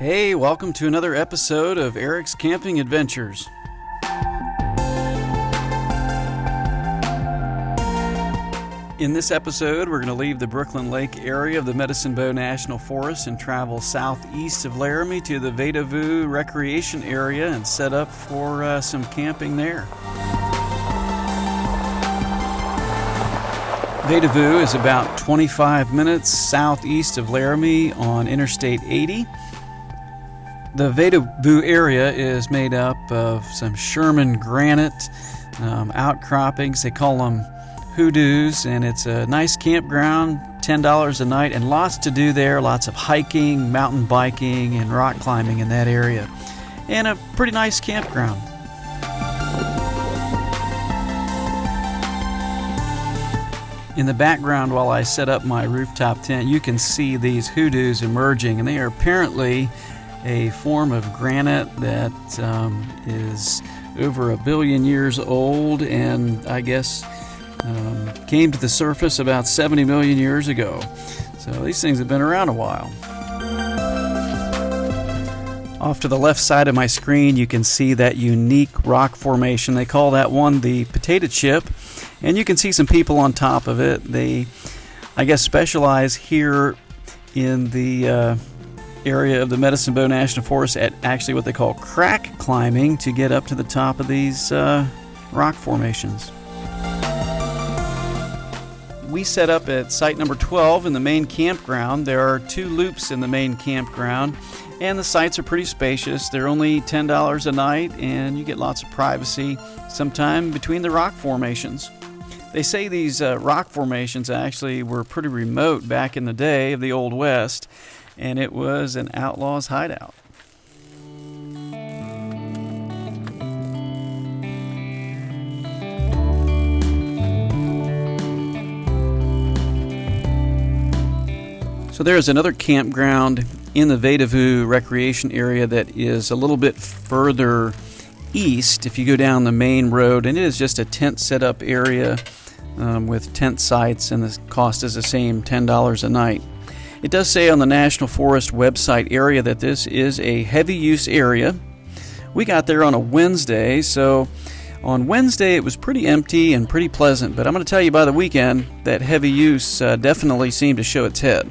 Hey, welcome to another episode of Eric's Camping Adventures. In this episode, we're going to leave the Brooklyn Lake area of the Medicine Bow National Forest and travel southeast of Laramie to the Vedauwoo recreation area and set up for some camping there. Vedauwoo is about 25 minutes southeast of Laramie on Interstate 80. The Vedauwoo area is made up of some Sherman granite outcroppings. They call them hoodoos, and it's a nice campground, $10 a night, and lots to do there, lots of hiking, mountain biking, and rock climbing in that area, and a pretty nice campground. In the background, while I set up my rooftop tent, you can see these hoodoos emerging, and they are apparently a form of granite that is over 1 billion years old, and I guess came to the surface about 70 million years ago. So these things have been around a while. Off to the left side of my screen, you can see that unique rock formation. They call that one the potato chip, and you can see some people on top of it. They, I guess, specialize here in the area of the Medicine Bow National Forest at actually what they call crack climbing to get up to the top of these rock formations. We set up at site number 12 in the main campground. There are 2 loops in the main campground, and the sites are pretty spacious. They're only $10 a night, and you get lots of privacy sometime between the rock formations. They say these rock formations actually were pretty remote back in the day of the Old West, and it was an outlaw's hideout. So there's another campground in the Vedauwoo recreation area that is a little bit further east if you go down the main road, and it is just a tent setup area with tent sites, and the cost is the same, $10 a night. It does say on the National Forest website area that this is a heavy use area. We got there on a Wednesday, so on Wednesday it was pretty empty and pretty pleasant, but I'm going to tell you by the weekend that heavy use definitely seemed to show its head.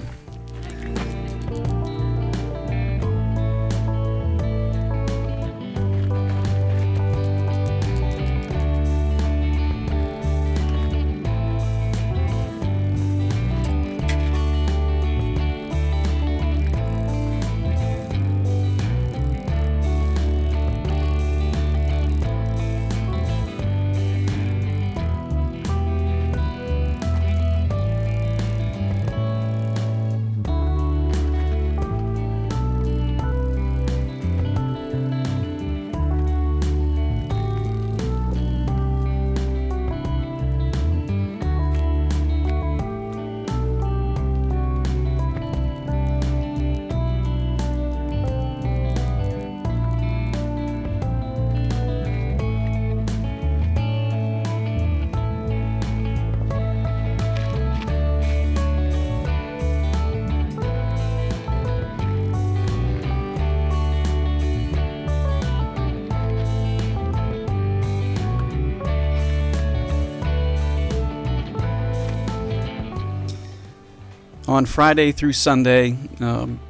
On Friday through Sunday,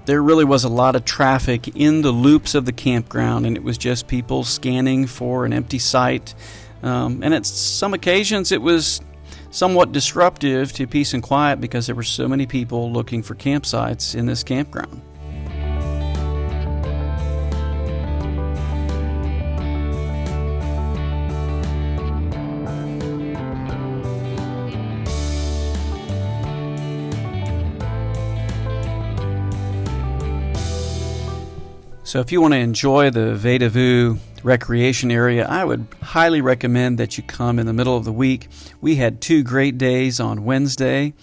there really was a lot of traffic in the loops of the campground, and it was just people scanning for an empty site. And at some occasions, it was somewhat disruptive to peace and quiet because there were so many people looking for campsites in this campground. So if you want to enjoy the Vedauwoo recreation area, I would highly recommend that you come in the middle of the week. We had 2 great days on Wednesday,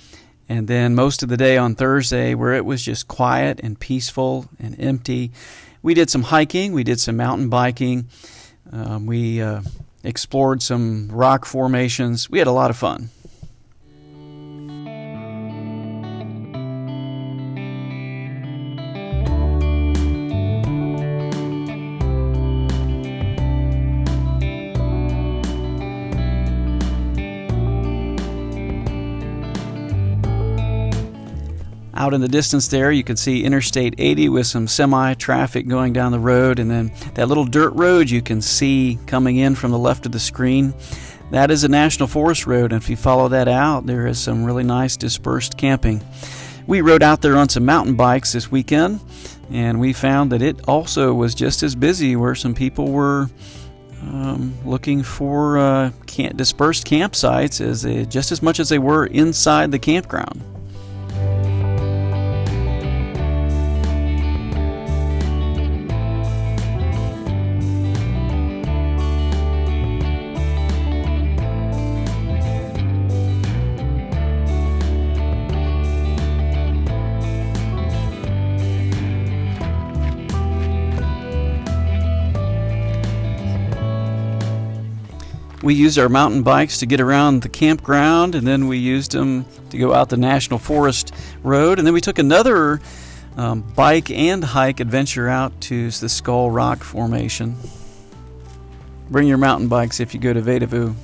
and then most of the day on Thursday where it was just quiet and peaceful and empty. We did some hiking, we did some mountain biking, we explored some rock formations. We had a lot of fun. Out in the distance there, you can see Interstate 80 with some semi-traffic going down the road, and then that little dirt road you can see coming in from the left of the screen. That is a National Forest road, and if you follow that out, there is some really nice dispersed camping. We rode out there on some mountain bikes this weekend, and we found that it also was just as busy, where some people were looking for dispersed campsites just as much as they were inside the campground. We used our mountain bikes to get around the campground, and then we used them to go out the National Forest Road, and then we took another bike and hike adventure out to the Skull Rock Formation. Bring your mountain bikes if you go to Vedauwoo.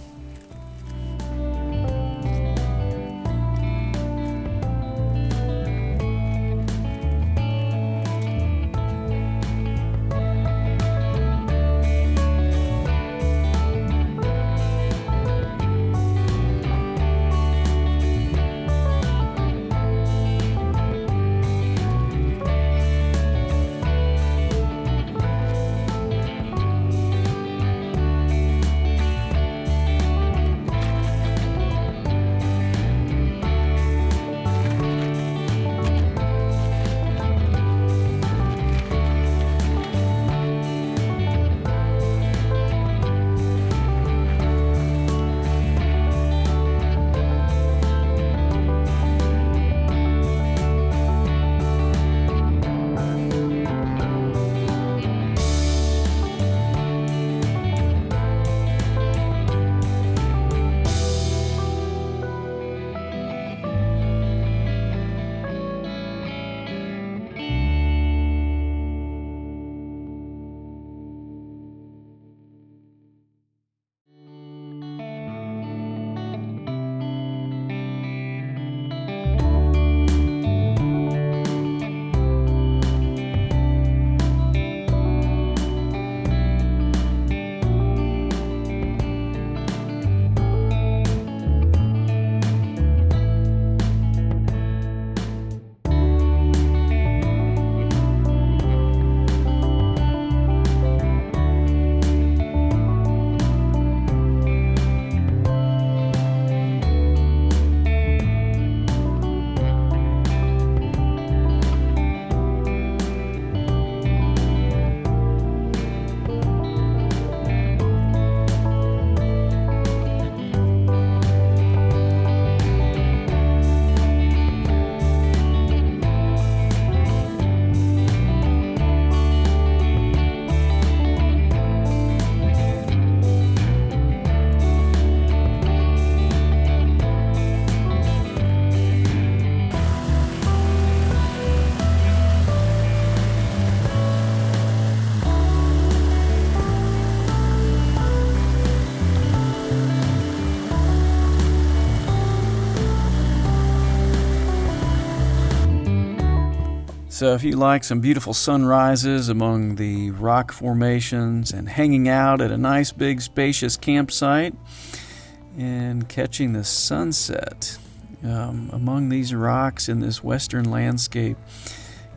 So if you like some beautiful sunrises among the rock formations and hanging out at a nice big spacious campsite and catching the sunset among these rocks in this western landscape,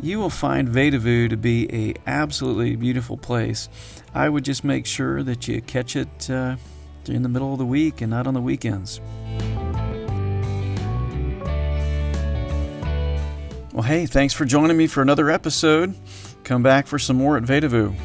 you will find Vedauwoo to be an absolutely beautiful place. I would just make sure that you catch it in the middle of the week and not on the weekends. Well, hey, thanks for joining me for another episode. Come back for some more at Vedauwoo.